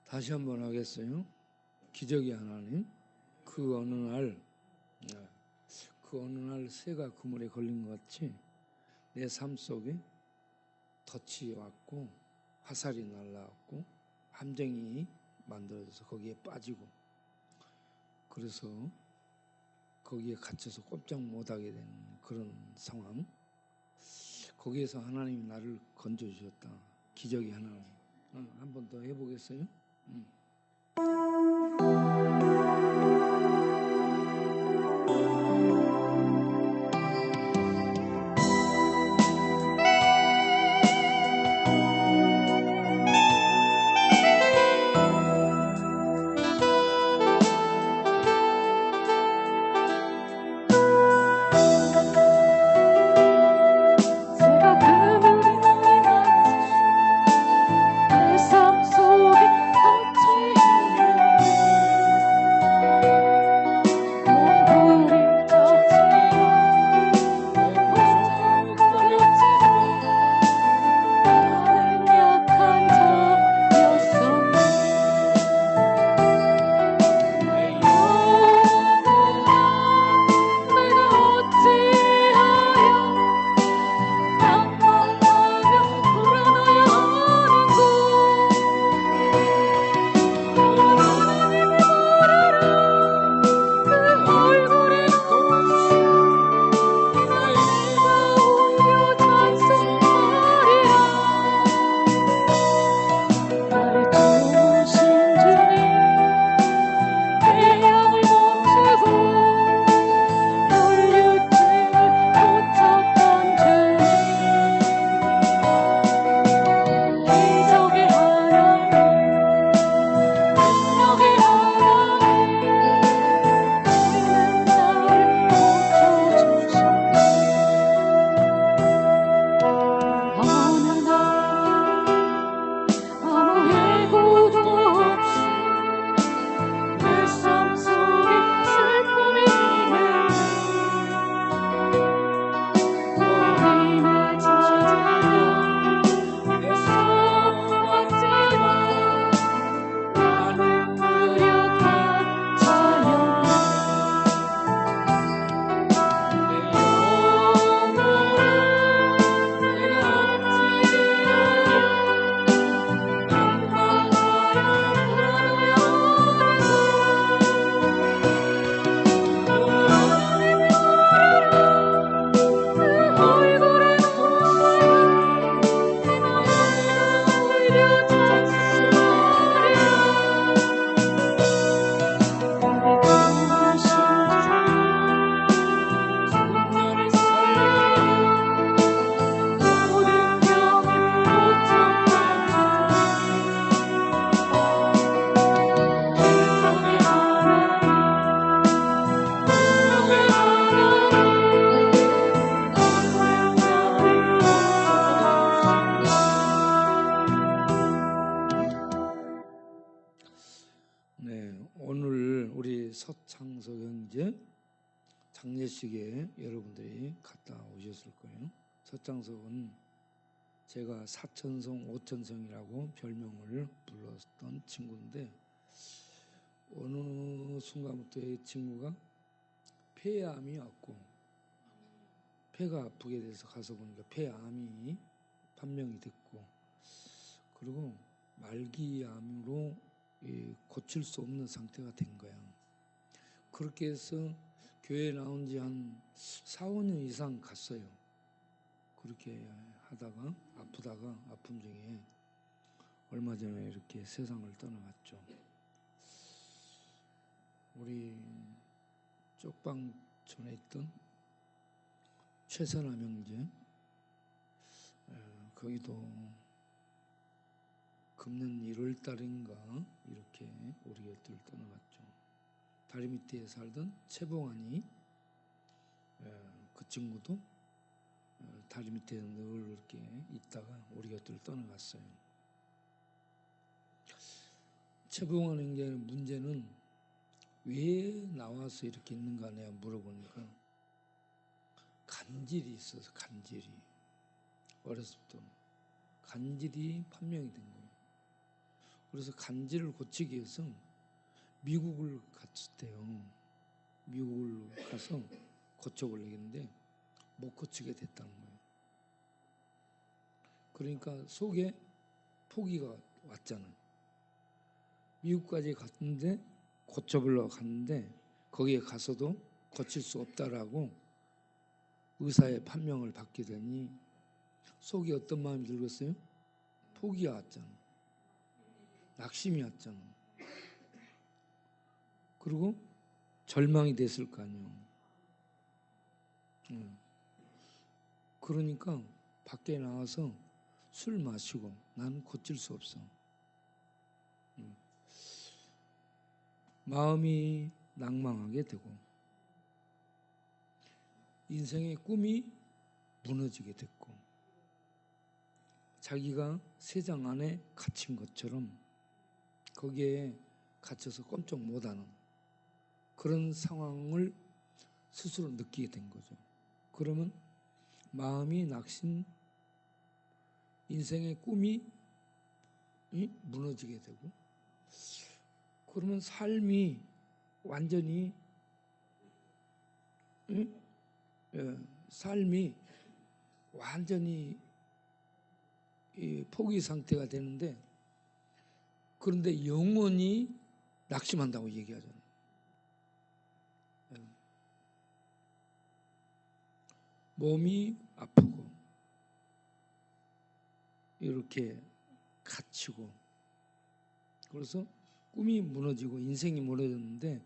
다시 한번 하겠어요. 기적의 하나님. 그 어느 날 새가 그물에 걸린 것 같이 내 삶 속에 덫이 왔고 화살이 날라왔고 함정이 만들어져서 거기에 빠지고, 그래서 거기에 갇혀서 꼼짝 못하게 된 그런 상황. 거기에서 하나님이 나를 건져주셨다. 기적의 하나님. 한 번 더 해보겠어요? 오늘 우리 서창석 형제 장례식에 여러분들이 갔다 오셨을 거예요. 서창석은 제가 사천성, 오천성이라고 별명을 불렀던 친구인데, 어느 순간부터 이 친구가 폐암이 왔고, 폐가 아프게 돼서 가서 보니까 폐암이 판명이 됐고, 그리고 말기암으로 고칠 수 없는 상태가 된 거야. 그렇게 해서 교회 나온 지 한 4, 5년 이상 갔어요. 그렇게 하다가 아프다가 아픔 중에 얼마 전에 이렇게 세상을 떠나갔죠. 우리 쪽방촌에 있던 최선암 형제, 거기도 금년 1월 달인가 이렇게 우리 곁을 떠나갔죠. 다리 밑에 살던 최봉환이, 그 친구도 다리 밑에 늘 이렇게 있다가 우리 곁을 떠나갔어요. 최봉환 형제의 문제는 왜 나와서 이렇게 있는가 내가 물어보니까 간질이 있어서, 간질이 어렸을 때부터 간질이 판명이 된 거예요. 그래서 간질을 고치기 위해서 미국을 갔었대요. 미국을 가서 고쳐보려고 했는데 못 고치게 됐다는 거예요. 그러니까 속에 포기가 왔잖아요. 미국까지 갔는데 고쳐보려고 갔는데 거기에 가서도 고칠 수 없다라고 의사의 판명을 받게 되니 속에 어떤 마음이 들겠어요? 포기가 왔잖아. 낙심이 왔잖아. 그리고 절망이 됐을 거 아니에요. 그러니까 밖에 나와서 술 마시고 나는 고칠 수 없어. 마음이 낭망하게 되고 인생의 꿈이 무너지게 됐고 자기가 세상 안에 갇힌 것처럼 거기에 갇혀서 꼼짝 못하는 그런 상황을 스스로 느끼게 된 거죠. 그러면 마음이 낙심, 인생의 꿈이 무너지게 되고 그러면 삶이 완전히 삶이 완전히 포기 상태가 되는데 그런데 영원히 낙심한다고 얘기하잖아요. 몸이 아프고 이렇게 갇히고 그래서 꿈이 무너지고 인생이 무너졌는데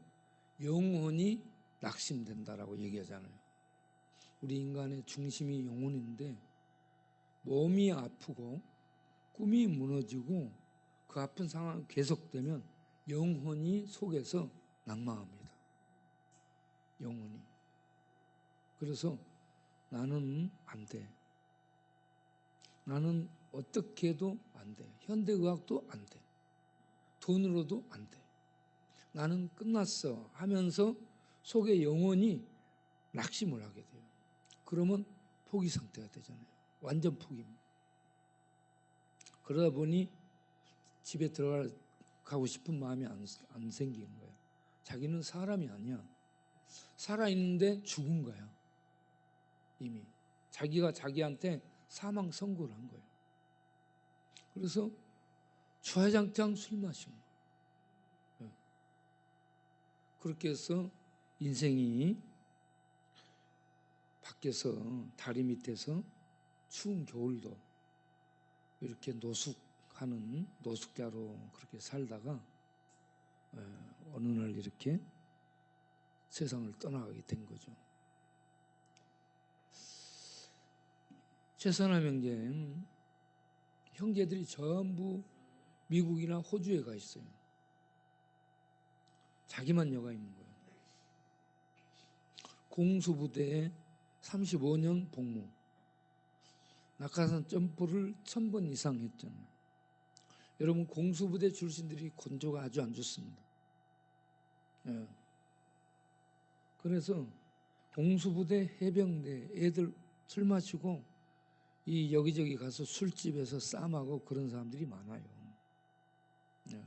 영혼이 낙심된다라고 얘기하잖아요. 우리 인간의 중심이 영혼인데 몸이 아프고 꿈이 무너지고 그 아픈 상황이 계속되면 영혼이 속에서 낭망합니다. 영혼이. 그래서 나는 안 돼. 나는 어떻게 해도 안 돼. 현대의학도 안 돼. 돈으로도 안 돼. 나는 끝났어 하면서 속에 영혼이 낙심을 하게 돼요. 그러면 포기 상태가 되잖아요. 완전 포기입니다. 그러다 보니 집에 들어가고 싶은 마음이 안 생기는 거예요. 자기는 사람이 아니야. 살아있는데 죽은 거야. 이미. 자기가 자기한테 사망 선고를 한 거예요. 그래서 주야장창 술 마신 거예요. 그렇게 해서 인생이 밖에서 다리 밑에서 추운 겨울도 이렇게 노숙하는 노숙자로 그렇게 살다가 어느 날 이렇게 세상을 떠나가게 된 거죠. 최선암 형제는 형제들이 전부 미국이나 호주에 가 있어요. 자기만 여가 있는 거예요. 공수부대에 35년 복무. 낙하산 점프를 1000번 이상 했잖아요. 여러분 공수부대 출신들이 건조가 아주 안 좋습니다. 예. 그래서 공수부대 해병대 애들 술 마시고 이 여기저기 가서 술집에서 싸움하고 그런 사람들이 많아요. 예.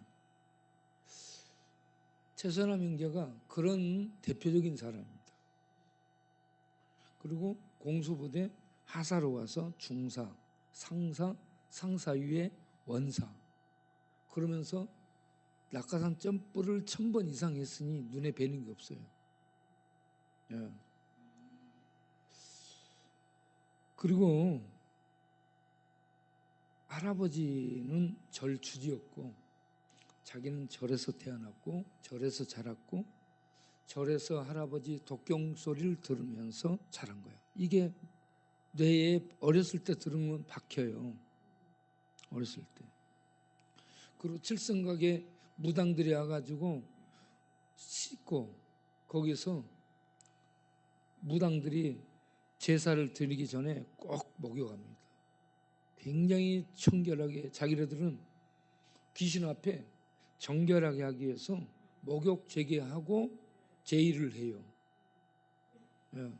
최선암 형제가 그런 대표적인 사람입니다. 그리고 공수부대 하사로 와서 중사, 상사, 상사 위에 원사 그러면서 낙하산 점프를 1000번 이상 했으니 눈에 뵈는 게 없어요. 예. 그리고 할아버지는 절주지였고 자기는 절에서 태어났고 절에서 자랐고 절에서 할아버지 독경 소리를 들으면서 자란 거야. 이게 뇌에 어렸을 때 들은 건 박혀요. 어렸을 때. 그리고 칠성각에 무당들이 와가지고 씻고 거기서 무당들이 제사를 드리기 전에 꼭 목욕합니다. 굉장히 청결하게 자기네들은 귀신 앞에 정결하게 하기 위해서 목욕 재개하고 제의를 해요. 예.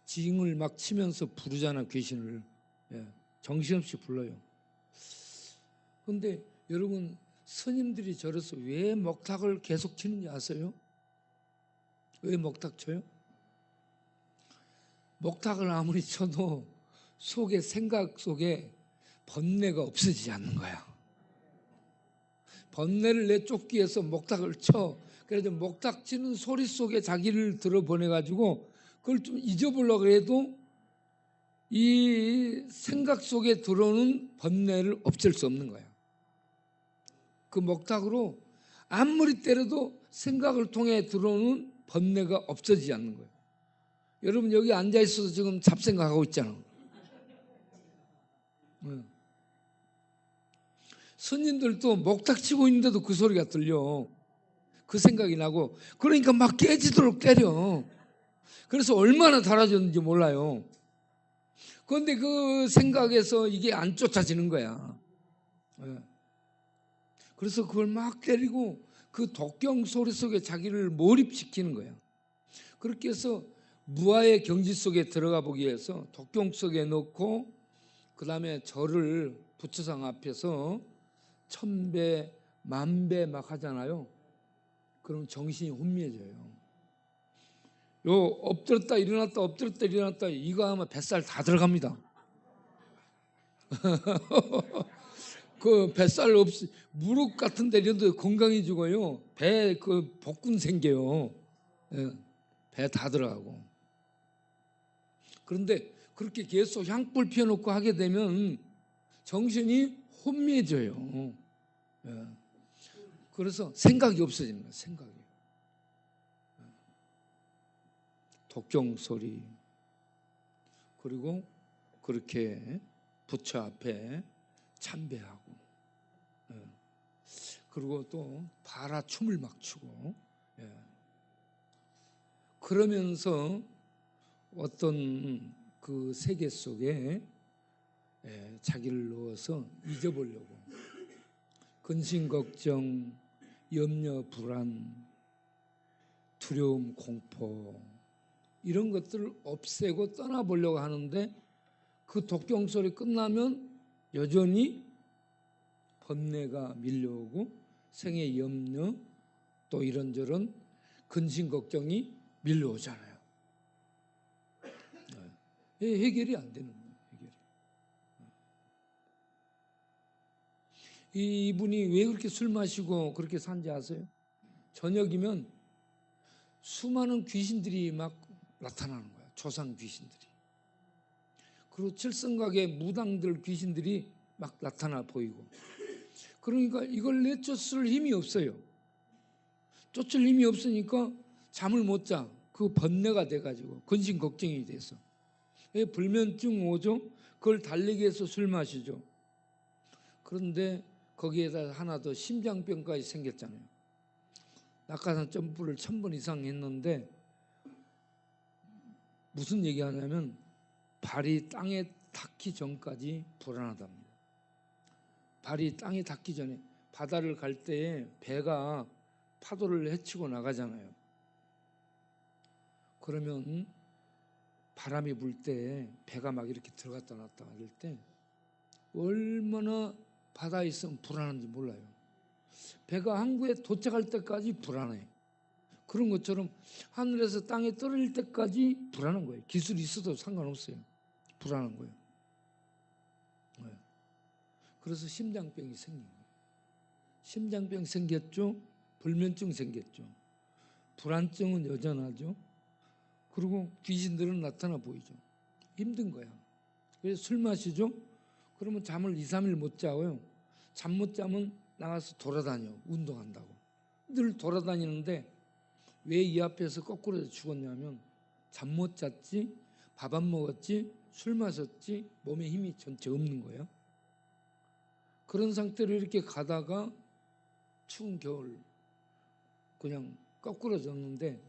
징을 막 치면서 부르잖아 귀신을. 예. 정신없이 불러요. 그런데 여러분 스님들이 저래서 왜 목탁을 계속 치는지 아세요? 왜 목탁 쳐요? 목탁을 아무리 쳐도 속에 생각 속에 번뇌가 없어지지 않는 거야. 번뇌를 내쫓기 위해서 목탁을 쳐. 그래서 목탁 치는 소리 속에 자기를 들어보내가지고 그걸 좀 잊어보려고 해도 이 생각 속에 들어오는 번뇌를 없앨 수 없는 거야. 그 목탁으로 아무리 때려도 생각을 통해 들어오는 번뇌가 없어지지 않는 거예요. 여러분 여기 앉아 있어서 지금 잡생각하고 있잖아. 스님들도 목탁 치고 있는데도 그 소리가 들려. 그 생각이 나고 그러니까 막 깨지도록 때려. 그래서 얼마나 달아졌는지 몰라요. 그런데 그 생각에서 이게 안 쫓아지는 거야. 그래서 그걸 막 때리고 그 독경 소리 속에 자기를 몰입시키는 거야. 그렇게 해서 무아의 경지 속에 들어가 보기 위해서 독경 속에 넣고 그 다음에 절을 부처상 앞에서 천배 만배 막 하잖아요. 그럼 정신이 혼미해져요. 요 엎드렸다 일어났다 엎드렸다 일어났다 이거 하면 뱃살 다 들어갑니다. 그 뱃살 없이 무릎 같은 데 이런데 건강해지고요. 배 그 복근 생겨요. 배 다 들어가고. 그런데 그렇게 계속 향불 피워놓고 하게 되면 정신이 혼미해져요. 그래서 생각이 없어지는 거예요. 생각이. 독경 소리 그리고 그렇게 부처 앞에 참배하고 그리고 또 바라춤을 막 추고 그러면서 어떤 그 세계 속에 자기를 넣어서 잊어보려고 근심 걱정 염려 불안 두려움 공포 이런 것들을 없애고 떠나보려고 하는데 그 독경 소리 끝나면 여전히 번뇌가 밀려오고 생의 염려 또 이런저런 근심 걱정이 밀려오잖아요. 해결이 안 되는 거예요. 해결이. 이분이 왜 그렇게 술 마시고 그렇게 산지 아세요? 저녁이면 수많은 귀신들이 막 나타나는 거야. 조상 귀신들이. 그리고 칠성각의 무당들 귀신들이 막 나타나 보이고. 그러니까 이걸 내쫓을 힘이 없어요. 쫓을 힘이 없으니까 잠을 못 자. 그 번뇌가 돼가지고 근심 걱정이 돼서. 불면증 오죠. 그걸 달리기 위해서 술 마시죠. 그런데 거기에다 하나 더 심장병까지 생겼잖아요. 낙하산 점프를 1000번 이상 했는데 무슨 얘기하냐면 발이 땅에 닿기 전까지 불안하답니다. 발이 땅에 닿기 전에 바다를 갈 때에 배가 파도를 헤치고 나가잖아요. 그러면 바람이 불 때 배가 막 이렇게 들어갔다 놨다 할 때 얼마나 바다에 있으면 불안한지 몰라요. 배가 항구에 도착할 때까지 불안해. 그런 것처럼 하늘에서 땅에 떨어질 때까지 불안한 거예요. 기술이 있어도 상관없어요. 불안한 거예요. 그래서 심장병이 생긴 거예요. 심장병 생겼죠. 불면증 생겼죠. 불안증은 여전하죠. 그리고 귀신들은 나타나 보이죠. 힘든 거야. 그래서 술 마시죠. 그러면 잠을 2, 3일 못 자고요. 잠 못 자면 나가서 돌아다녀. 운동한다고. 늘 돌아다니는데 왜 이 앞에서 거꾸로 죽었냐면 잠 못 잤지, 밥 안 먹었지, 술 마셨지, 몸에 힘이 전체 없는 거예요. 그런 상태로 이렇게 가다가 추운 겨울 그냥 거꾸로 졌는데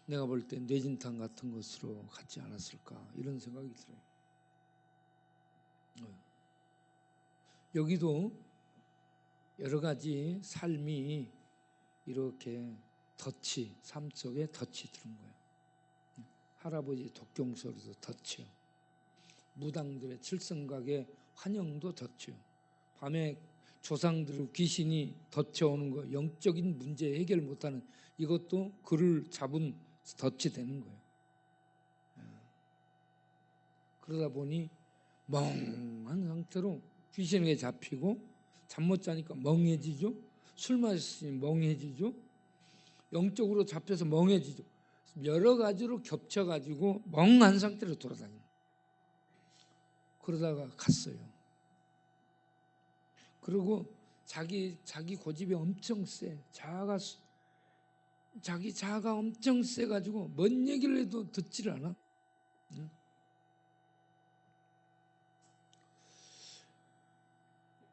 내가 볼 때 뇌진탕 같은 것으로 갔지 않았을까 이런 생각이 들어요. 여기도 여러 가지 삶이 이렇게 덫이 삶 속에 덫이 들은 거예요. 할아버지 독경 소리도 덫이요. 무당들의 칠성각의 환영도 덫이요. 밤에 조상들 귀신이 덫혀오는 거, 영적인 문제 해결 못하는 이것도 그를 잡은 덫이 되는 거예요. 그러다 보니 멍한 상태로 귀신에게 잡히고 잠 못 자니까 멍해지죠. 술 마시니 멍해지죠. 영적으로 잡혀서 멍해지죠. 여러 가지로 겹쳐가지고 멍한 상태로 돌아다니는. 그러다가 갔어요. 그리고 자기 고집이 엄청 세. 자기 자아가 엄청 세가지고 뭔 얘기를 해도 듣질 않아.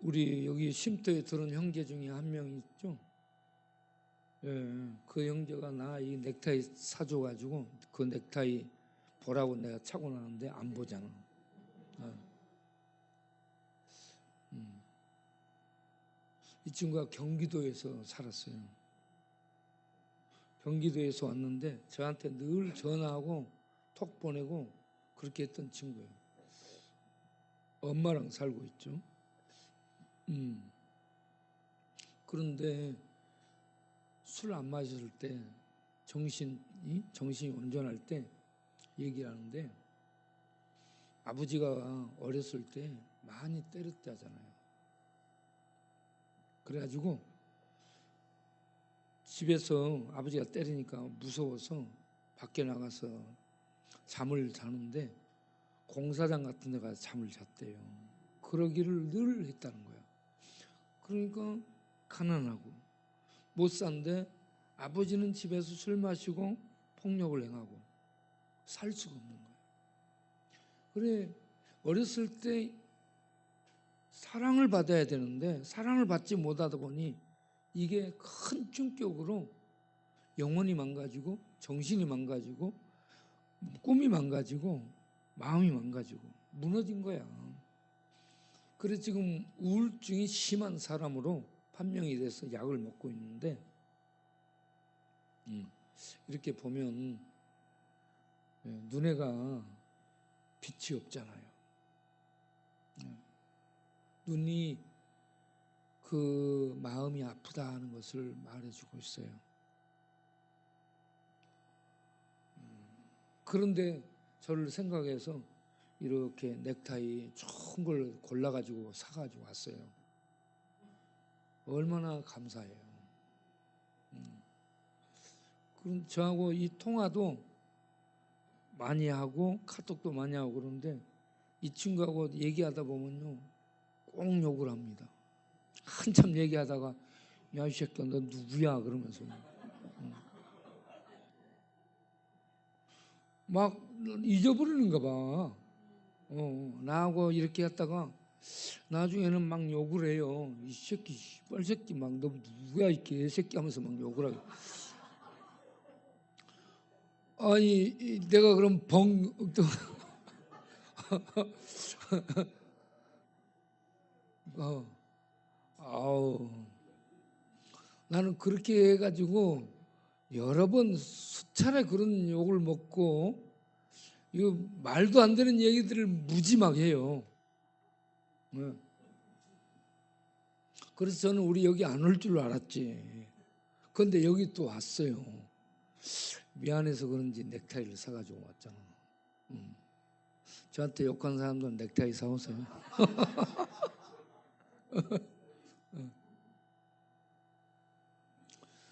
우리 여기 쉼터에 들은 형제 중에 한 명 있죠. 예, 그 형제가 나 이 넥타이 사줘가지고 그 넥타이 보라고 내가 차고 나는데 안 보잖아. 이 친구가 경기도에서 살았어요. 경기도에서 왔는데 저한테 늘 전화하고 톡 보내고 그렇게 했던 친구예요. 엄마랑 살고 있죠. 그런데 술 안 마셨을 때 정신이 온전할 때 얘기를 하는데 아버지가 어렸을 때 많이 때렸다잖아요. 그래가지고 집에서 아버지가 때리니까 무서워서 밖에 나가서 잠을 자는데 공사장 같은 데 가서 잠을 잤대요. 그러기를 늘 했다는 거야. 그러니까 가난하고 못 산데 아버지는 집에서 술 마시고 폭력을 행하고 살 수가 없는 거야. 그래, 어렸을 때 사랑을 받아야 되는데 사랑을 받지 못하다 보니 이게 큰 충격으로 영혼이 망가지고 정신이 망가지고 꿈이 망가지고 마음이 망가지고 무너진 거야. 그래서 지금 우울증이 심한 사람으로 판명이 돼서 약을 먹고 있는데 이렇게 보면 눈에가 빛이 없잖아요. 눈이 그 마음이 아프다 하는 것을 말해주고 있어요. 그런데 저를 생각해서 이렇게 넥타이 좋은 걸 골라가지고 사가지고 왔어요. 얼마나 감사해요. 그럼 저하고 이 통화도 많이 하고 카톡도 많이 하고 그러는데 이 친구하고 얘기하다 보면요 꼭 욕을 합니다. 한참 얘기하다가 야 이 새끼야 너 누구야 그러면서 막 잊어버리는가 봐. 나하고 이렇게 했다가 나중에는 막 욕을 해요. 이 새끼 씨발 새끼 막 너 누구야 이 개새끼 하면서 막 욕을 하고. 아니 내가 그럼 아우 나는 그렇게 해가지고 여러 번 수차례 그런 욕을 먹고 이거 말도 안 되는 얘기들을 무지 막 해요. 그래서 저는 우리 여기 안 올 줄 알았지. 그런데 여기 또 왔어요. 미안해서 그런지 넥타이를 사가지고 왔잖아. 저한테 욕한 사람들은 넥타이 사오세요.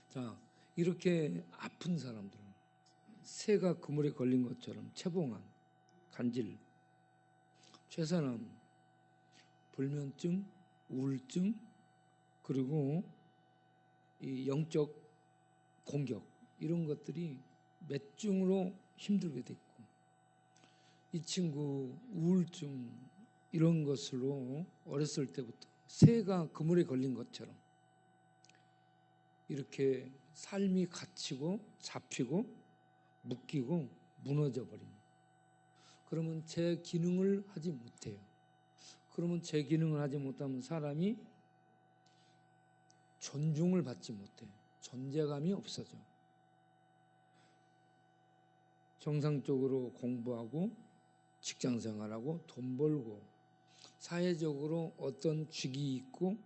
자, 이렇게 아픈 사람들, 새가 그물에 걸린 것처럼 채봉한, 간질, 최선암, 불면증, 우울증, 그리고 이 영적 공격 이런 것들이 몇 중으로 힘들게 됐고 이 친구 우울증 이런 것으로 어렸을 때부터 새가 그물에 걸린 것처럼 이렇게 삶이 갇히고 잡히고 묶이고 무너져 버립니다. 그러면 제 기능을 하지 못해요. 그러면 제 기능을 하지 못하면 사람이 존중을 받지 못해. 존재감이 없어져. 정상적으로 공부하고 직장생활하고 돈 벌고 사회적으로 어떤 직위 있고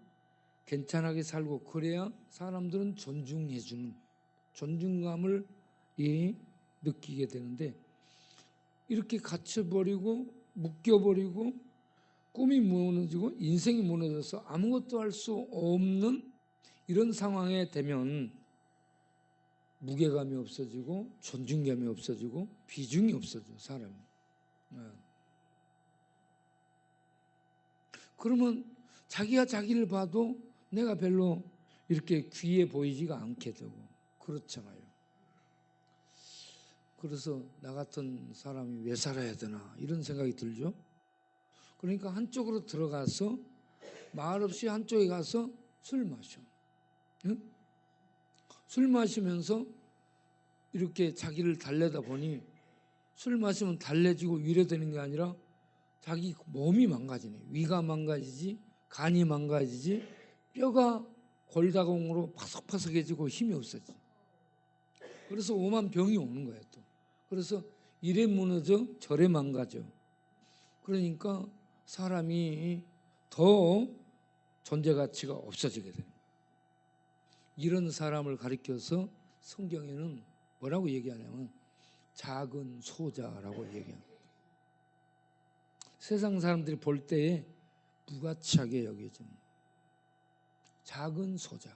괜찮게 살고 그래야 사람들은 존중해주는 존중감을 느끼게 되는데 이렇게 갇혀버리고 묶여버리고 꿈이 무너지고 인생이 무너져서 아무것도 할 수 없는 이런 상황에 되면 무게감이 없어지고 존중감이 없어지고 비중이 없어져 사람이. 그러면 자기가 자기를 봐도 내가 별로 이렇게 귀해 보이지가 않게 되고 그렇잖아요. 그래서 나 같은 사람이 왜 살아야 되나 이런 생각이 들죠. 그러니까 한쪽으로 들어가서 말없이 한쪽에 가서 술 마셔. 응? 술 마시면서 이렇게 자기를 달래다 보니 술 마시면 달래지고 위로되는 게 아니라 자기 몸이 망가지네. 위가 망가지지, 간이 망가지지, 뼈가 골다공으로 파석파석해지고 힘이 없어지. 그래서 오만 병이 오는 거예요 또. 그래서 이래 무너져 저래 망가져. 그러니까 사람이 더 존재 가치가 없어지게 돼요. 이런 사람을 가리켜서 성경에는 뭐라고 얘기하냐면 작은 소자라고 얘기합니다. 세상 사람들이 볼 때에 무가치하게 여겨지는 작은 소자.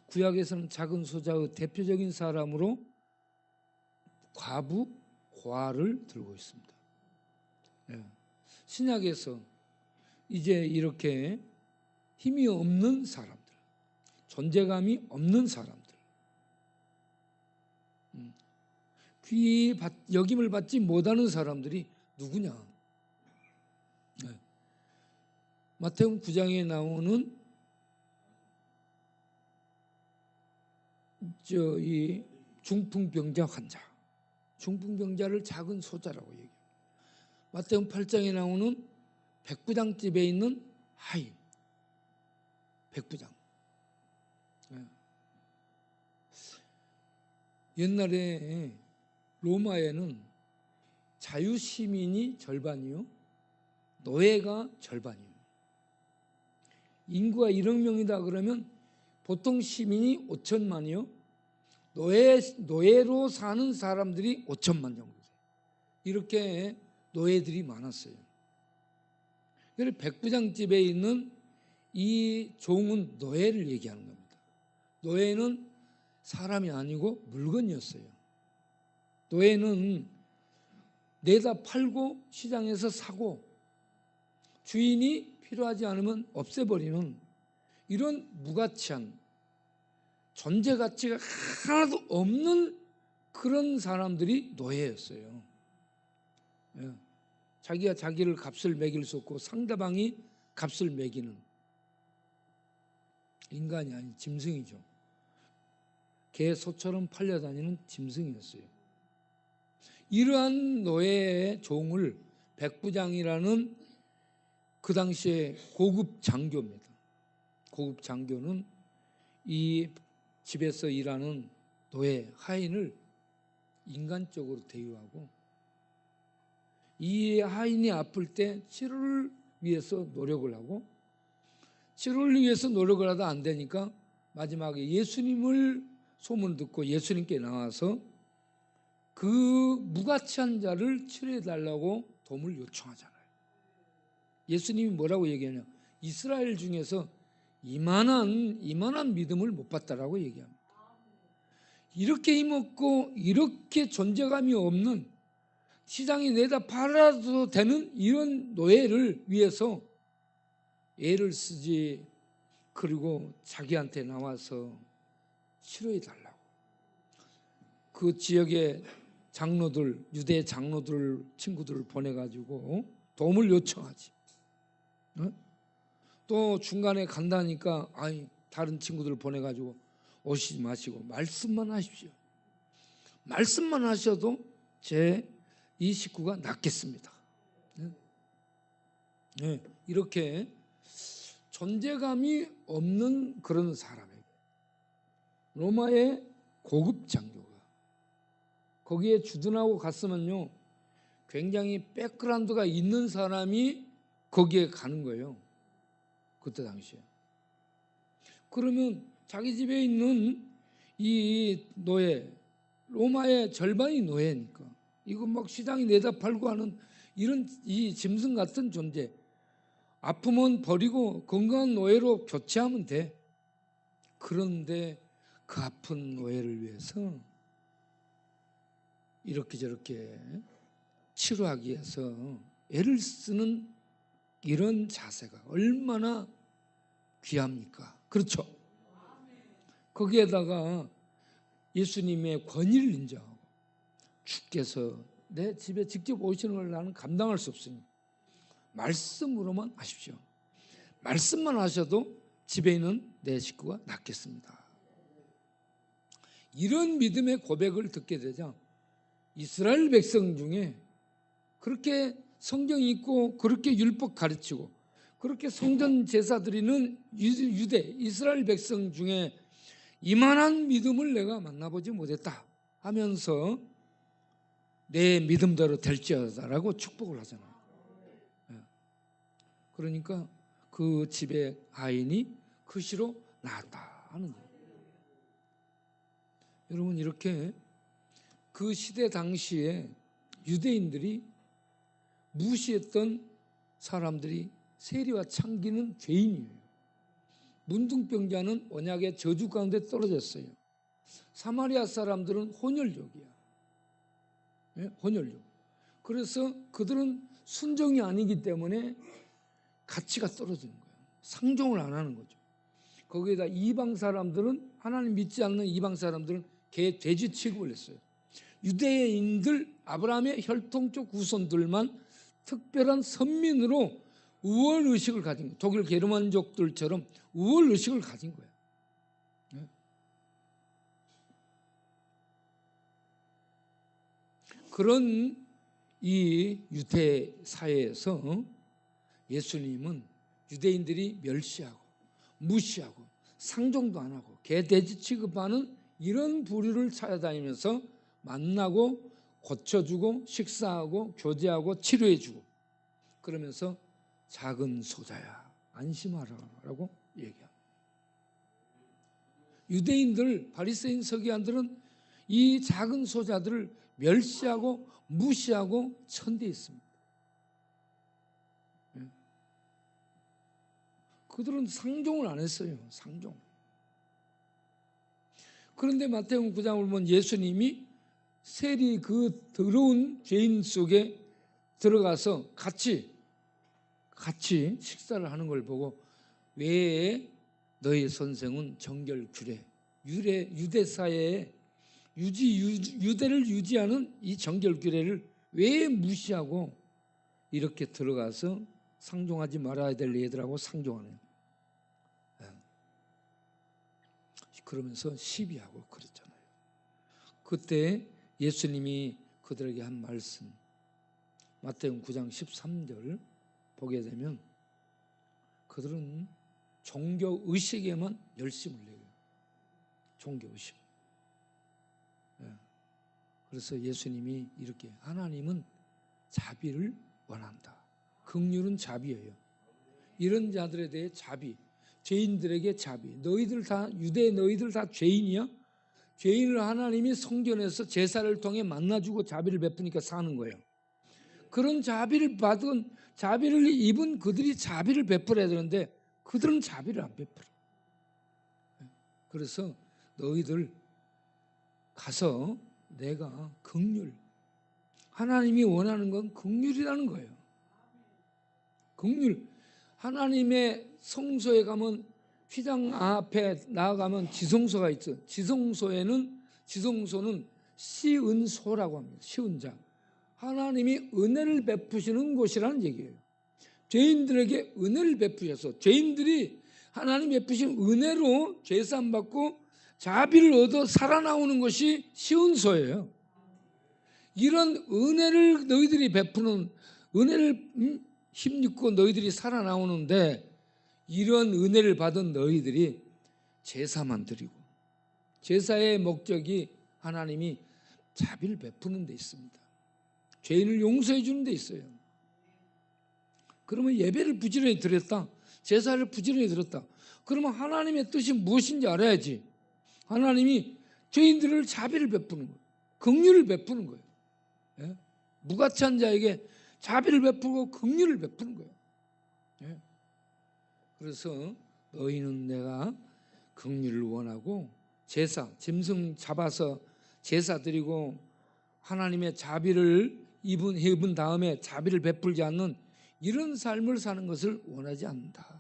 구약에서는 작은 소자의 대표적인 사람으로 과부, 고아를 들고 있습니다. 신약에서 이제 이렇게 힘이 없는 사람들, 존재감이 없는 사람들, 귀 여김을 받지 못하는 사람들이 누구냐? 마태복음 9장에 나오는 이 중풍병자 환자, 중풍병자를 작은 소자라고 얘기해요. 마태복음 8장에 나오는 백부장집에 있는 하인, 백부장. 옛날에 로마에는 자유시민이 절반이요, 노예가 절반이에요. 인구가 1억 명이다 그러면 보통 시민이 5천만이요, 노예로 사는 사람들이 5천만 정도 돼요. 이렇게 노예들이 많았어요. 그래서 백부장집에 있는 이 종은 노예를 얘기하는 겁니다. 노예는 사람이 아니고 물건이었어요. 노예는 내다 팔고 시장에서 사고 주인이 필요하지 않으면 없애버리는 이런 무가치한 존재 가치가 하나도 없는 그런 사람들이 노예였어요. 자기가 자기를 값을 매길 수 없고 상대방이 값을 매기는 인간이 아닌 짐승이죠. 개, 소처럼 팔려다니는 짐승이었어요. 이러한 노예의 종을 백부장이라는 그 당시에 고급 장교입니다. 고급 장교는 이 집에서 일하는 노예, 하인을 인간적으로 대우하고 이 하인이 아플 때 치료를 위해서 노력을 하고 치료를 위해서 노력을 하다 안 되니까 마지막에 예수님을 소문 듣고 예수님께 나와서 그 무가치한 자를 치료해 달라고 도움을 요청하잖아요. 예수님이 뭐라고 얘기하냐? 이스라엘 중에서 이만한 믿음을 못 봤다라고 얘기합니다. 이렇게 힘없고 이렇게 존재감이 없는 시장에 내다 팔아도 되는 이런 노예를 위해서 애를 쓰지, 그리고 자기한테 나와서 치료해 달라고 그 지역의 장로들, 유대 장로들 친구들을 보내가지고 도움을 요청하지. 또 중간에 간다니까 다른 친구들을 보내가지고 오시지 마시고 말씀만 하십시오. 말씀만 하셔도 이 식구가 낫겠습니다. 이렇게 존재감이 없는 그런 사람에게 로마의 고급 장교가 거기에 주둔하고 갔으면요, 굉장히 백그라운드가 있는 사람이 거기에 가는 거예요. 그때 당시에. 그러면 자기 집에 있는 이 노예, 로마의 절반이 노예니까 이거 막 시장에 내다 팔고 하는 이런 이 짐승 같은 존재, 아프면 버리고 건강한 노예로 교체하면 돼. 그런데 그 아픈 노예를 위해서 이렇게 저렇게 치료하기 위해서 애를 쓰는 이런 자세가 얼마나 귀합니까? 그렇죠? 거기에다가 예수님의 권위를 인정하고 주께서 내 집에 직접 오시는 걸 나는 감당할 수 없으니 말씀으로만 하십시오. 말씀만 하셔도 집에 있는 내 식구가 낫겠습니다. 이런 믿음의 고백을 듣게 되자 이스라엘 백성 중에 그렇게 성경 읽고 그렇게 율법 가르치고 그렇게 성전 제사 드리는 유대 이스라엘 백성 중에 이만한 믿음을 내가 만나보지 못했다 하면서 내 믿음대로 될지어다라고 축복을 하잖아요. 그러니까 그 집의 아인이 그 시로 나았다 하는 거예요. 여러분, 이렇게 그 시대 당시에 유대인들이 무시했던 사람들이 세리와 창기는 죄인이에요. 문둥병자는 언약의 저주 가운데 떨어졌어요. 사마리아 사람들은 혼혈족이야. 네? 혼혈족. 그래서 그들은 순종이 아니기 때문에 가치가 떨어지는 거예요. 상종을 안 하는 거죠. 거기에다 이방 사람들은, 하나님 믿지 않는 이방 사람들은 돼지 취급을 했어요. 유대인들, 아브라함의 혈통적 후손들만 특별한 선민으로 우월 의식을 가진 거예요. 독일 게르만족들처럼 우월 의식을 가진 거예요. 네? 그런 이 유대 사회에서 예수님은 유대인들이 멸시하고 무시하고 상종도 안 하고 개돼지 취급하는 이런 부류를 찾아다니면서 만나고 고쳐주고 식사하고 교제하고 치료해주고 그러면서 작은 소자야 안심하라라고 얘기합니다. 유대인들, 바리새인 서기관들은 이 작은 소자들을 멸시하고 무시하고 천대했습니다. 그들은 상종을 안 했어요. 상종. 그런데 마태복음 9장을 보면 예수님이 세리 그 더러운 죄인 속에 들어가서 같이 식사를 하는 걸 보고 왜 너희 선생은 정결규례, 유대 사회에 유대를 유지하는 이 정결규례를 왜 무시하고 이렇게 들어가서 상종하지 말아야 될 얘들하고 상종하는, 그러면서 시비하고 그랬잖아요. 그때 예수님이 그들에게 한 말씀, 마태복음 9장 13절 보게 되면 그들은 종교 의식에만 열심을 내요. 종교 의식. 그래서 예수님이 이렇게, 하나님은 자비를 원한다. 긍휼은 자비예요. 이런 자들에 대해 자비, 죄인들에게 자비. 너희들 다 너희들 다 죄인이야? 죄인을 하나님이 성전에서 제사를 통해 만나주고 자비를 베푸니까 사는 거예요. 그런 자비를 입은 그들이 자비를 베풀어야 되는데 그들은 자비를 안 베풀어. 그래서 너희들 가서 내가 긍휼, 하나님이 원하는 건 긍휼이라는 거예요. 긍휼. 하나님의 성소에 가면, 휘장 앞에 나아가면 지성소가 있죠. 지성소는 시은소라고 합니다. 시은자. 하나님이 은혜를 베푸시는 곳이라는 얘기예요. 죄인들에게 은혜를 베푸셔서 죄인들이 하나님 베푸신 은혜로 죄산 받고 자비를 얻어 살아나오는 것이 시은소예요. 이런 은혜를 너희들이 베푸는, 은혜를 힘입고 너희들이 살아나오는데, 이런 은혜를 받은 너희들이 제사만 드리고, 제사의 목적이 하나님이 자비를 베푸는 데 있습니다. 죄인을 용서해 주는 데 있어요. 그러면 예배를 부지런히 드렸다, 제사를 부지런히 드렸다. 그러면 하나님의 뜻이 무엇인지 알아야지. 하나님이 죄인들을 자비를 베푸는 거예요. 긍휼을 베푸는 거예요. 예? 무가치한 자에게 자비를 베푸고 긍휼을 베푸는 거예요. 예? 그래서 너희는 내가 긍휼을 원하고 제사, 짐승 잡아서 제사 드리고 하나님의 자비를 입은 다음에 자비를 베풀지 않는 이런 삶을 사는 것을 원하지 않는다.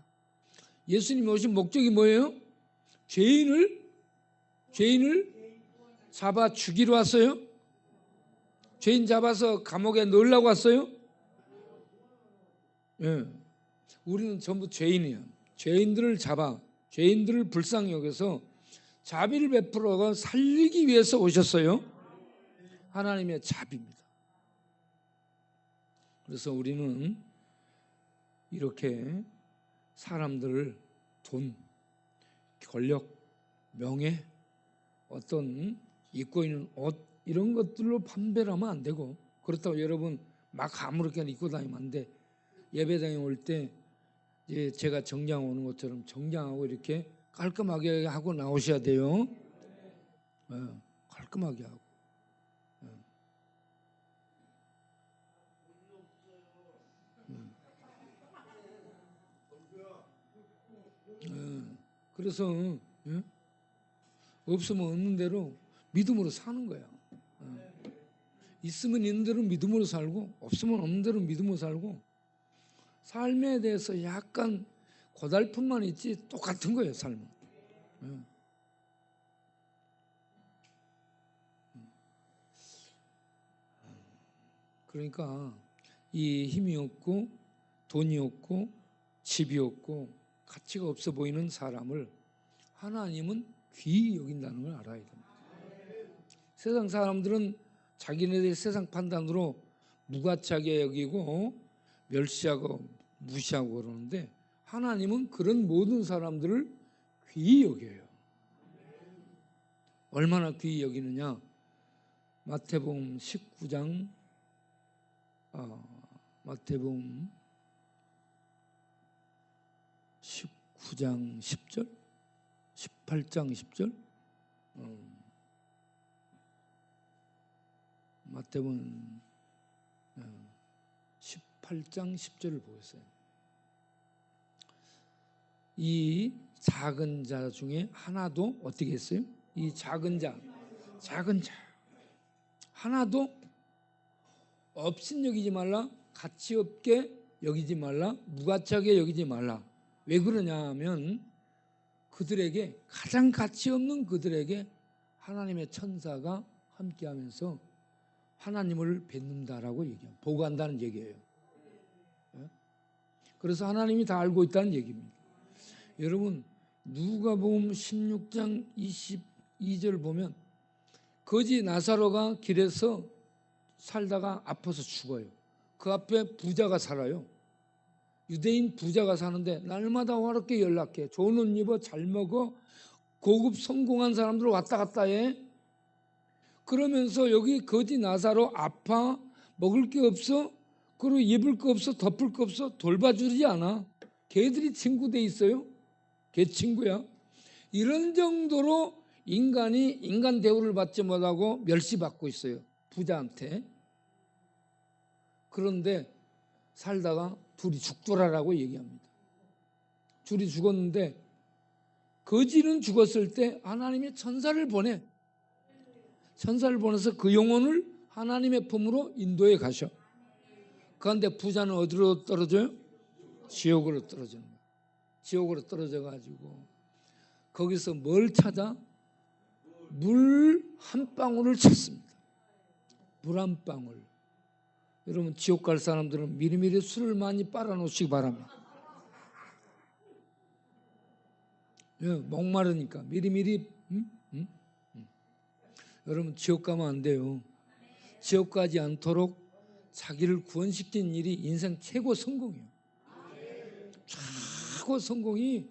예수님이 오신 목적이 뭐예요? 죄인을 잡아 죽이러 왔어요? 죄인 잡아서 감옥에 넣으려고 왔어요? 예. 우리는 전부 죄인이야. 죄인들을 잡아 죄인들을 불쌍히 여겨서 자비를 베풀어 살리기 위해서 오셨어요. 하나님의 자비입니다. 그래서 우리는 이렇게 사람들을 돈, 권력, 명예, 어떤 입고 있는 옷 이런 것들로 판별하면 안 되고, 그렇다고 여러분 막 아무렇게나 입고 다니면 안 돼. 예배당에 올 때 이제 제가 정장 오는 것처럼 정장하고 이렇게 깔끔하게 하고 나오셔야 돼요. 깔끔하게 하고. 그래서 없으면 없는 대로 믿음으로 사는 거야. 있으면 있는 대로 믿음으로 살고 없으면 없는 대로 믿음으로 살고, 삶에 대해서 약간 고달픔만 있지 똑같은 거예요, 삶은. 그러니까 이 힘이 없고 돈이 없고 집이 없고 가치가 없어 보이는 사람을 하나님은 귀히 여긴다는 걸 알아야 됩니다. 세상 사람들은 자기네들의 세상 판단으로 무가치하게 여기고 멸시하고 무시하고 그러는데, 하나님은 그런 모든 사람들을 귀히 여겨요. 얼마나 귀히 여기느냐? 마태복음 19장 마태복음 19장 10절 18장 10절 마태복음 18장 10절을 보겠어요. 이 작은 자 중에 하나도 어떻게 했어요? 이 작은 자 하나도 업신 여기지 말라, 가치 없게 여기지 말라, 무가치하게 여기지 말라. 왜 그러냐 하면 그들에게, 가장 가치 없는 그들에게 하나님의 천사가 함께하면서 하나님을 뵙는다라고 얘기해요. 보고한다는 얘기예요. 그래서 하나님이 다 알고 있다는 얘기입니다. 여러분, 누가복음 16장 22절 보면 거지 나사로가 길에서 살다가 아파서 죽어요. 그 앞에 부자가 살아요. 유대인 부자가 사는데 날마다 화롭게 연락해. 좋은 옷 입어, 잘 먹어, 고급 성공한 사람들 왔다 갔다 해. 그러면서 여기 거지 나사로 아파, 먹을 게 없어, 그리고 입을 거 없어, 덮을 거 없어, 돌봐주지 않아. 걔들이 친구 돼 있어요. 걔 친구야. 이런 정도로 인간이 인간 대우를 받지 못하고 멸시받고 있어요, 부자한테. 그런데 살다가 둘이 죽더라라고 얘기합니다. 둘이 죽었는데 거지는 죽었을 때 하나님의 천사를 보내. 천사를 보내서 그 영혼을 하나님의 품으로 인도해 가셔. 그런데 부자는 어디로 떨어져요? 지옥으로 떨어지는 거예요. 지옥으로 떨어져 가지고 거기서 뭘 찾아? 물 한 방울을 찾습니다. 물 한 방울. 여러분, 지옥 갈 사람들은 미리미리 술을 많이 빨아놓으시기 바랍니다. 목마르니까 미리미리. 여러분, 지옥 가면 안 돼요. 지옥 가지 않도록 자기를 구원시킨 일이 인생 최고 성공이에요. 최고 성공이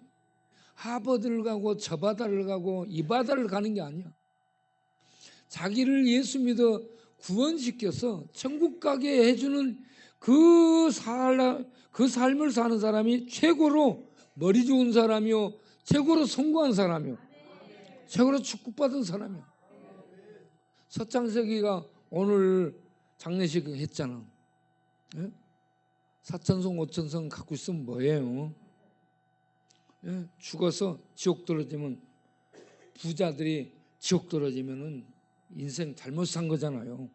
하버드를 가고 저 바다를 가고 이 바다를 가는 게 아니야. 자기를 예수 믿어 구원시켜서 천국 가게 해주는 그 삶을 사는 사람이 최고로 머리 좋은 사람이요, 최고로 성공한 사람이요, 최고로 축복받은 사람이요. 서창석이가 오늘 장례식 했잖아. 예? 4천성 5천성 갖고 있으면 뭐예요? 예? 죽어서 지옥 떨어지면, 부자들이 지옥 떨어지면은 인생 잘못 산 거잖아요.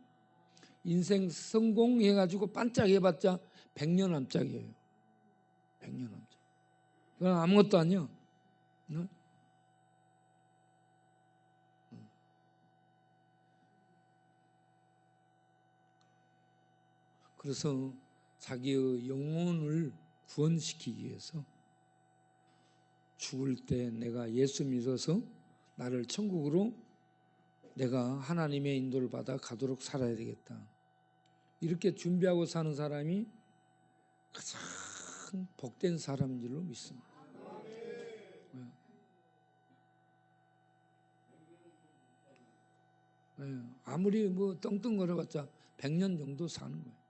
인생 성공해가지고 반짝해봤자 100년 암짝이에요. 100년 암짝. 그건 아무것도 아니야. 네? 그래서 자기의 영혼을 구원시키기 위해서 죽을 때 내가 예수 믿어서 나를 천국으로 내가 하나님의 인도를 받아 가도록 살아야 되겠다. 이렇게 준비하고 사는 사람이 가장 복된 사람인 줄로 믿습니다. 아무리 뭐 떵떵거려봤자 100년 정도 사는 거예요.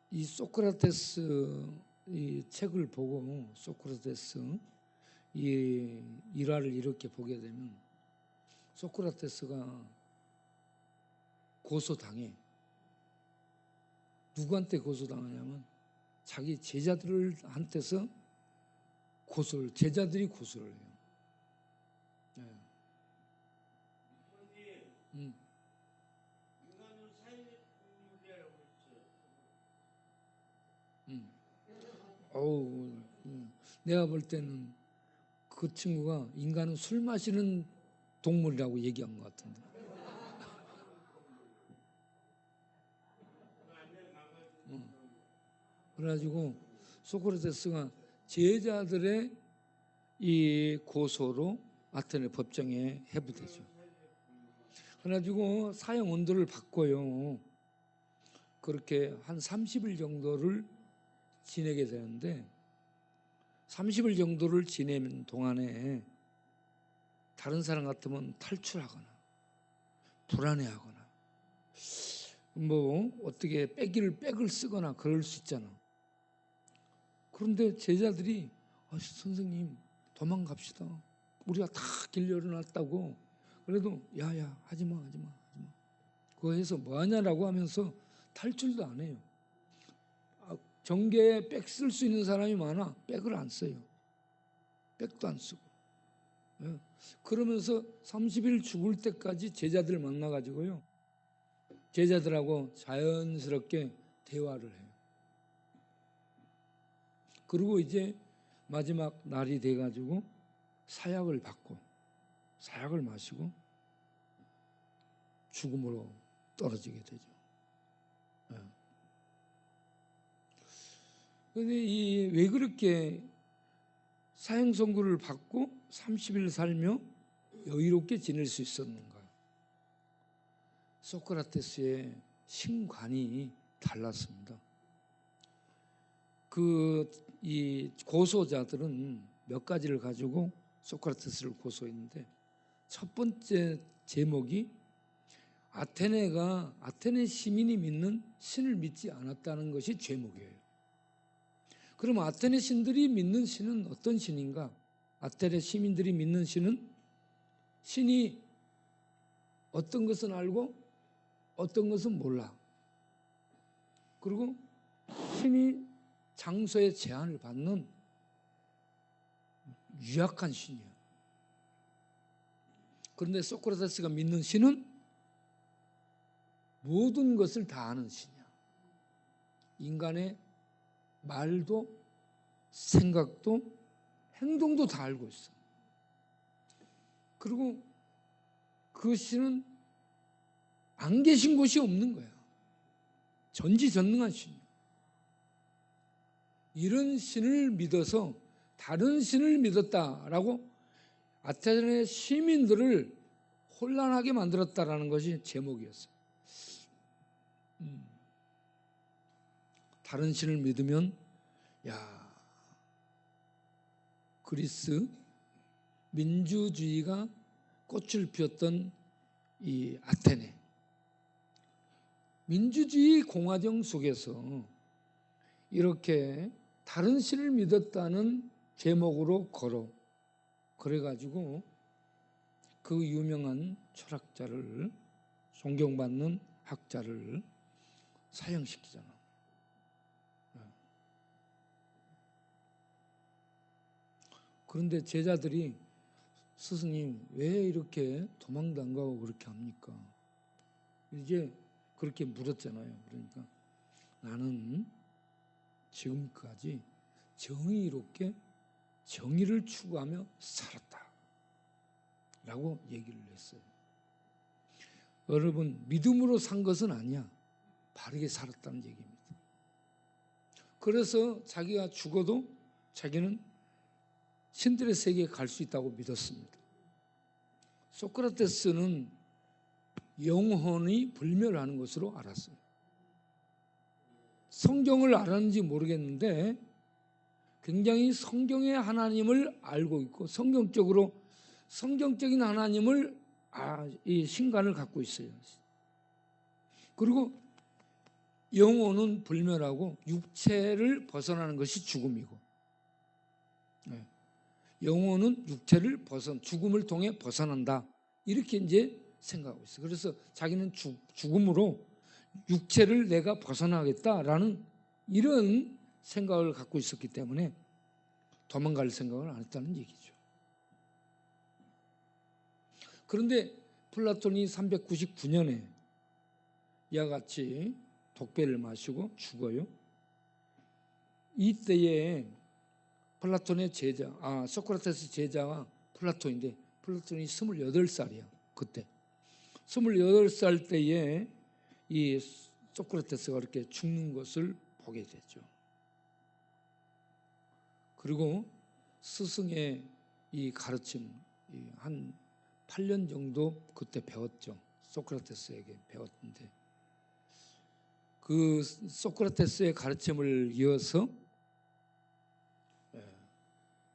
이 소크라테스 이 책을 보고 소크라테스 이 일화를 이렇게 보게 되면 소크라테스가 고소당해. 누구한테 고소당하냐면 자기 제자들한테서 제자들이 고소를 해요. 네. 어우, 내가 볼 때는 그 친구가 인간은 술 마시는 동물이라고 얘기한 것 같은데. 그래가지고 소크라테스가 제자들의 이 고소로 아테네 법정에 회부되죠. 그래가지고 사형 언도를 받고요. 그렇게 한 30일 정도를 지내게 되는데 30일 정도를 지내는 동안에 다른 사람 같으면 탈출하거나 불안해하거나 뭐 어떻게 백을 쓰거나 그럴 수 있잖아. 그런데 제자들이 선생님 도망갑시다. 우리가 다 길 열어놨다고. 그래도 야야 하지마. 그거 해서 뭐하냐라고 하면서 탈출도 안 해요. 정계에 백 쓸 수 있는 사람이 많아. 백을 안 써요. 백도 안 쓰고. 그러면서 30일 죽을 때까지 제자들 만나가지고요. 제자들하고 자연스럽게 대화를 해요. 그리고 이제 마지막 날이 돼가지고 사약을 받고 사약을 마시고 죽음으로 떨어지게 되죠. 그런데 왜 그렇게 사형 선고를 받고 30일 살며 여유롭게 지낼 수 있었는가? 소크라테스의 신관이 달랐습니다. 이 고소자들은 몇 가지를 가지고 소크라테스를 고소했는데 첫 번째 제목이 아테네 시민이 믿는 신을 믿지 않았다는 것이 제목이에요. 그럼 아테네 신들이 믿는 신은 어떤 신인가? 아테네 시민들이 믿는 신이 어떤 것은 알고 어떤 것은 몰라. 그리고 신이 장소에 제한을 받는 유약한 신이야. 그런데 소크라테스가 믿는 신은 모든 것을 다 아는 신이야. 인간의 말도 생각도 행동도 다 알고 있어. 그리고 그 신은 안 계신 곳이 없는 거야. 전지전능한 신이야. 이런 신을 믿어서 다른 신을 믿었다라고 아테네 시민들을 혼란하게 만들었다라는 것이 제목이었어요. 다른 신을 믿으면 그리스 민주주의가 꽃을 피웠던 이 아테네 민주주의 공화정 속에서 이렇게 다른 신을 믿었다는 제목으로 그래가지고 그 유명한 철학자를, 존경받는 학자를 사형시키잖아. 그런데 제자들이 스승님 왜 이렇게 도망도 안 가고 그렇게 합니까? 이제 그렇게 물었잖아요. 그러니까 나는 지금까지 정의롭게 정의를 추구하며 살았다 라고 얘기를 했어요. 여러분, 믿음으로 산 것은 아니야. 바르게 살았다는 얘기입니다. 그래서 자기가 죽어도 자기는 신들의 세계에 갈 수 있다고 믿었습니다. 소크라테스는 영혼이 불멸하는 것으로 알았어요. 성경을 알았는지 모르겠는데 굉장히 성경의 하나님을 알고 있고 성경적인 하나님을 이 신관을 갖고 있어요. 그리고 영혼은 불멸하고 육체를 벗어나는 것이 죽음이고, 영혼은 육체를 죽음을 통해 벗어난다, 이렇게 이제 생각하고 있어요. 그래서 자기는 죽음으로 육체를 내가 벗어나겠다라는 이런 생각을 갖고 있었기 때문에 도망갈 생각을 안 했다는 얘기죠. 그런데 플라톤이 399년에 이와 같이 독배를 마시고 죽어요. 이때에 플라톤의 소크라테스 제자가 플라톤인데, 플라톤이 28살이야. 그때 28살 때에 이 소크라테스가 이렇게 죽는 것을 보게 되죠. 그리고 스승의 이 가르침 한 8년 정도 그때 배웠죠. 소크라테스에게 배웠는데, 그 소크라테스의 가르침을 이어서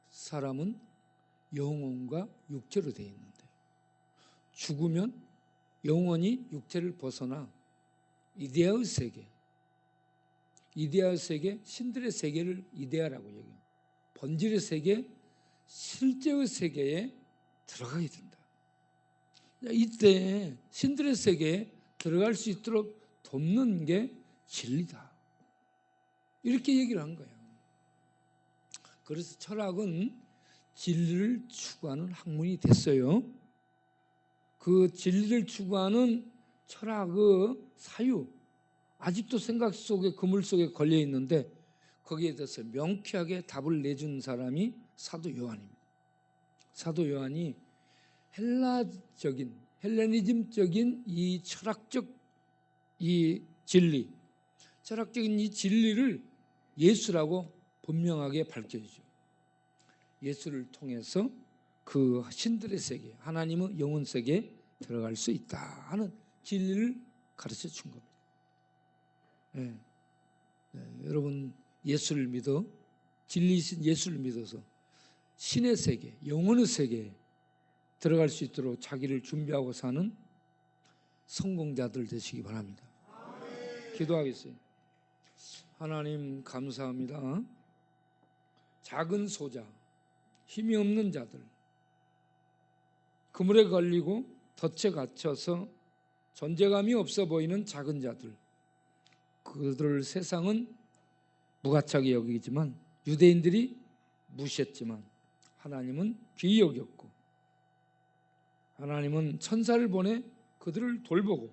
사람은 영혼과 육체로 되어 있는데, 죽으면 영혼이 육체를 벗어나 이데아의 세계, 신들의 세계를 이데아라고 얘기해요. 본질의 세계, 실제의 세계에 들어가게 된다. 이때 신들의 세계에 들어갈 수 있도록 돕는 게 진리다, 이렇게 얘기를 한 거예요. 그래서 철학은 진리를 추구하는 학문이 됐어요. 그 진리를 추구하는 철학의 사유, 아직도 생각 속에, 그물 속에 걸려 있는데 거기에 대해서 명쾌하게 답을 내준 사람이 사도 요한입니다. 사도 요한이 헬레니즘적인 이 철학적 이 진리, 철학적인 이 진리를 예수라고 분명하게 밝혀주죠. 예수를 통해서 그 신들의 세계, 하나님의 영혼 세계에 들어갈 수 있다 하는 진리를 가르쳐 준 겁니다. 여러분, 예수를 믿어, 진리이신 예수를 믿어서 신의 세계, 영혼의 세계에 들어갈 수 있도록 자기를 준비하고 사는 성공자들 되시기 바랍니다. 기도하겠어요. 하나님 감사합니다. 작은 소자, 힘이 없는 자들, 그물에 걸리고 덫에 갇혀서 존재감이 없어 보이는 작은 자들, 그들을 세상은 무가치하게 여기지만, 유대인들이 무시했지만 하나님은 귀히 여겼고, 하나님은 천사를 보내 그들을 돌보고,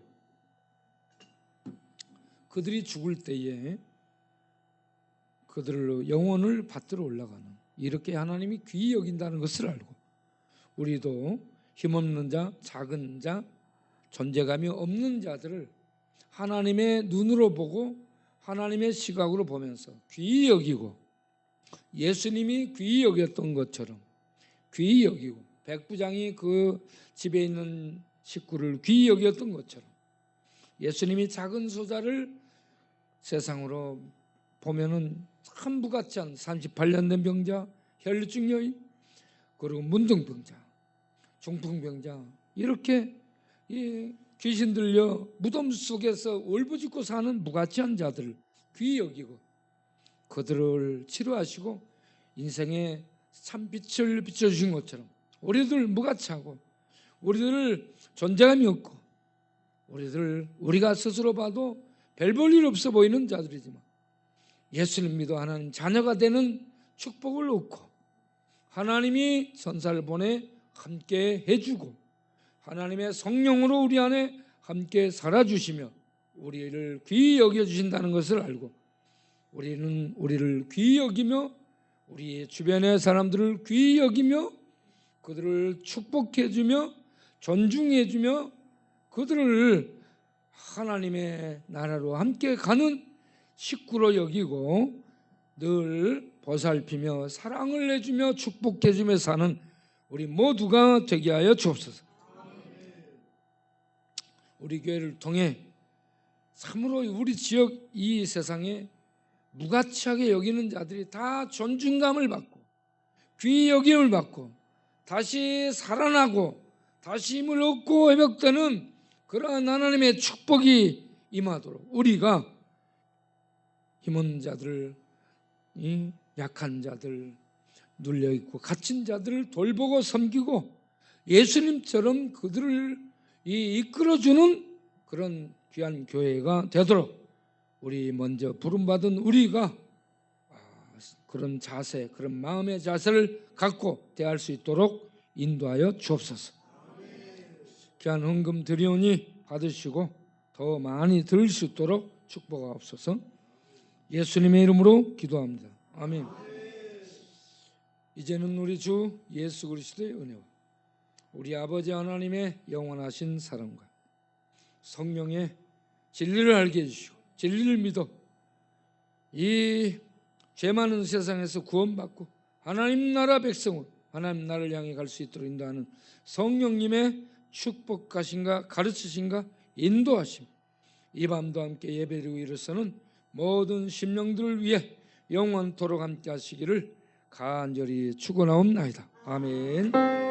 그들이 죽을 때에 그들로 영혼을 받들어 올라가는, 이렇게 하나님이 귀히 여긴다는 것을 알고, 우리도 힘없는 자, 작은 자, 존재감이 없는 자들을 하나님의 눈으로 보고 하나님의 시각으로 보면서 귀히 여기고, 예수님이 귀히 여겼던 것처럼 귀히 여기고, 백부장이 그 집에 있는 식구를 귀히 여겼던 것처럼 예수님이 작은 소자를 세상으로 보면은 참 무가치한 38년 된 병자, 혈루증 여인, 그리고 문둥병자, 중풍병자, 이렇게 귀신 들려 무덤 속에서 울부짖고 사는 무가치한 자들을 귀히 여기고 그들을 치료하시고 인생의 참빛을 비춰주신 것처럼 우리들 무가치하고 우리들 존재감이 없고 우리가 스스로 봐도 별 볼 일 없어 보이는 자들이지만 예수님 믿어 하나님 자녀가 되는 축복을 얻고 하나님이 천사를 보내 함께 해주고 하나님의 성령으로 우리 안에 함께 살아주시며 우리를 귀히 여겨주신다는 것을 알고 우리는 우리를 귀히 여기며 우리 주변의 사람들을 귀히 여기며 그들을 축복해주며 존중해주며 그들을 하나님의 나라로 함께 가는 식구로 여기고 늘 보살피며 사랑을 해주며 축복해주며 사는 우리 모두가 되게 하여 주옵소서. 우리 교회를 통해 참으로 우리 지역 이 세상에 무가치하게 여기는 자들이 다 존중감을 받고 귀히 여김을 받고 다시 살아나고 다시 힘을 얻고 회복되는 그러한 하나님의 축복이 임하도록 우리가 힘없는 자들, 약한 자들, 눌려있고 갇힌 자들을 돌보고 섬기고 예수님처럼 그들을 이끌어주는 그런 귀한 교회가 되도록 우리 먼저 부름받은 우리가 그런 자세, 그런 마음의 자세를 갖고 대할 수 있도록 인도하여 주옵소서. 귀한 헌금 드리오니 받으시고 더 많이 들을 수 있도록 축복하옵소서. 예수님의 이름으로 기도합니다. 아멘. 이제는 우리 주 예수 그리스도의 은혜와 우리 아버지 하나님의 영원하신 사랑과 성령의 진리를 알게 해주시고 진리를 믿어 이 죄 많은 세상에서 구원받고 하나님 나라 백성으로 하나님 나라를 향해 갈 수 있도록 인도하는 성령님의 축복하신가 가르치신가 인도하심 이 밤도 함께 예배를 위해서는 모든 심령들을 위해 영원토록 함께 하시기를 간절히 축원하옵나이다. 아멘.